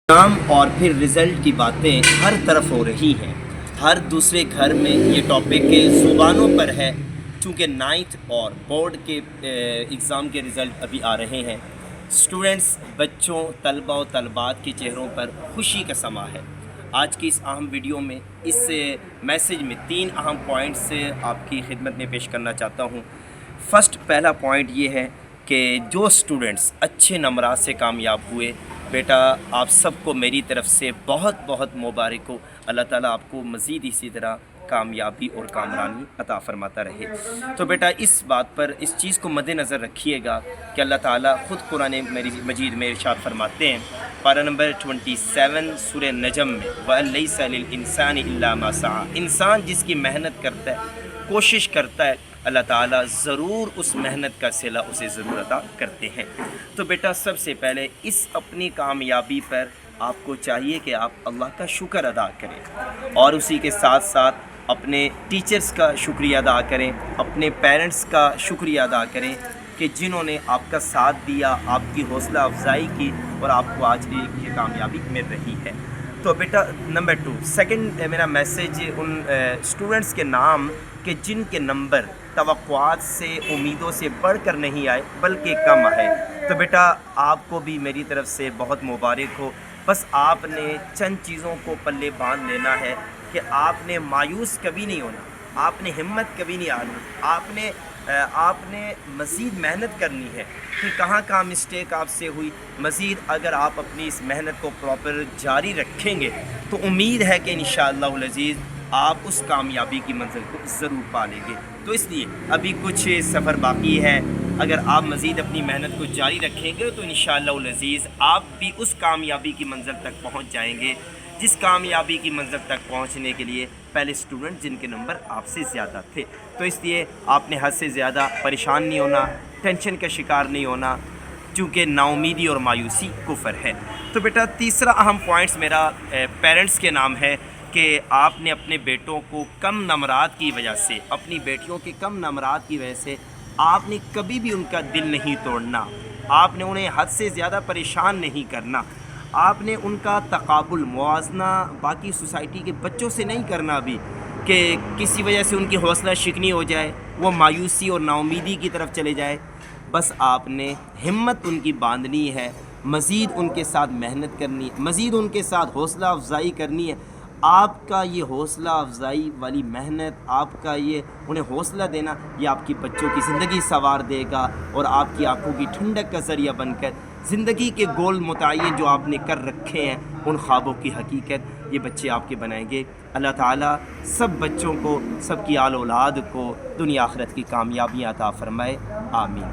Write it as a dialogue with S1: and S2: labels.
S1: नाम और फिर रिज़ल्ट की बातें हर तरफ हो रही हैं। हर दूसरे घर में ये टॉपिक के ज़ुबानों पर है। चूँकि नाइन्थ और बोर्ड के एग्ज़ाम के रिज़ल्ट अभी आ रहे हैं, स्टूडेंट्स, बच्चों, तलबा और तलबात के चेहरों पर खुशी का समा है। आज की इस अहम वीडियो में इस मैसेज में 3 अहम पॉइंट्स आपकी खिदमत में पेश करना चाहता हूँ। पहला पॉइंट ये है कि जो स्टूडेंट्स अच्छे नंबरात से कामयाब हुए, बेटा आप सबको मेरी तरफ से बहुत बहुत मुबारक हो। अल्लाह ताला आपको मज़ीद इसी तरह कामयाबी और कामरानी अता फरमाता रहे। तो बेटा इस बात पर, इस चीज़ को मद्देनज़र रखिएगा कि अल्लाह ताला ख़ुद कुरान मजीद में इरशाद फरमाते हैं, पारा नंबर 27 सूरह नजम में, वलैसा लिल इंसानी इल्ला मा सआ। इंसान जिसकी मेहनत करता है, कोशिश करता है, अल्लाह ताला ज़रूर उस मेहनत का सिला उसे ज़रूर अता करते हैं। तो बेटा सबसे पहले इस अपनी कामयाबी पर आपको चाहिए कि आप अल्लाह का शुक्र अदा करें और उसी के साथ साथ अपने टीचर्स का शुक्रिया अदा करें, अपने पेरेंट्स का शुक्रिया अदा करें कि जिन्होंने आपका साथ दिया, आपकी हौसला अफजाई की और आपको आज ये कामयाबी मिल रही है। तो बेटा नंबर 2, सेकंड मेरा मैसेज उन स्टूडेंट्स के नाम कि जिनके नंबर तवक्कुआत से, उम्मीदों से बढ़कर नहीं आए बल्कि कम आए। तो बेटा आपको भी मेरी तरफ से बहुत मुबारक हो। बस आपने चंद चीज़ों को पल्ले बांध लेना है कि आपने मायूस कभी नहीं होना, आपने हिम्मत कभी नहीं हारनी, आपने मज़ीद मेहनत करनी है कि कहाँ मिस्टेक आपसे हुई। मज़ीद अगर आप अपनी इस मेहनत को प्रॉपर जारी रखेंगे तो उम्मीद है कि इंशाअल्लाह अज़ीज़ आप उस कामयाबी की मंजिल को ज़रूर पा लेंगे। तो इसलिए अभी कुछ सफ़र बाकी है। अगर आप मज़ीद अपनी मेहनत को जारी रखेंगे तो इंशाअल्लाह अज़ीज़ आप भी उस कामयाबी की मंजिल तक पहुँच जाएंगे, जिस कामयाबी की मंजिल तक पहुंचने के लिए पहले स्टूडेंट जिनके नंबर आपसे ज़्यादा थे। तो इसलिए आपने हद से ज़्यादा परेशान नहीं होना, टेंशन का शिकार नहीं होना, क्योंकि नाउमीदी और मायूसी कुफर है। तो बेटा तीसरा अहम पॉइंट्स मेरा पेरेंट्स के नाम है कि आपने अपने बेटों को कम नंबरात की वजह से, अपनी बेटियों के कम नंबरात की वजह से आपने कभी भी उनका दिल नहीं तोड़ना, आपने उन्हें हद से ज़्यादा परेशान नहीं करना, आपने उनका तकाबुल मुआजना बाकी सोसाइटी के बच्चों से नहीं करना भी कि किसी वजह से उनकी हौसला शिकनी हो जाए, वो मायूसी और नाउमीदी की तरफ चले जाए। बस आपने हिम्मत उनकी बांधनी है, मज़ीद उनके साथ मेहनत करनी है, मज़ीद उनके साथ हौसला अफजाई करनी है। आपका ये हौसला अफजाई वाली मेहनत, आपका ये उन्हें हौसला देना, ये आपकी बच्चों की ज़िंदगी संवार देगा और आपकी आंखों की ठंडक का ज़रिया बनकर ज़िंदगी के गोल मुतय्यन जो आपने कर रखे हैं, उन ख्वाबों की हकीकत ये बच्चे आपके बनाएंगे। अल्लाह ताला सब बच्चों को, सबकी आल औलाद को दुनिया आखिरत की कामयाबियाँ अता फरमाए। आमीन।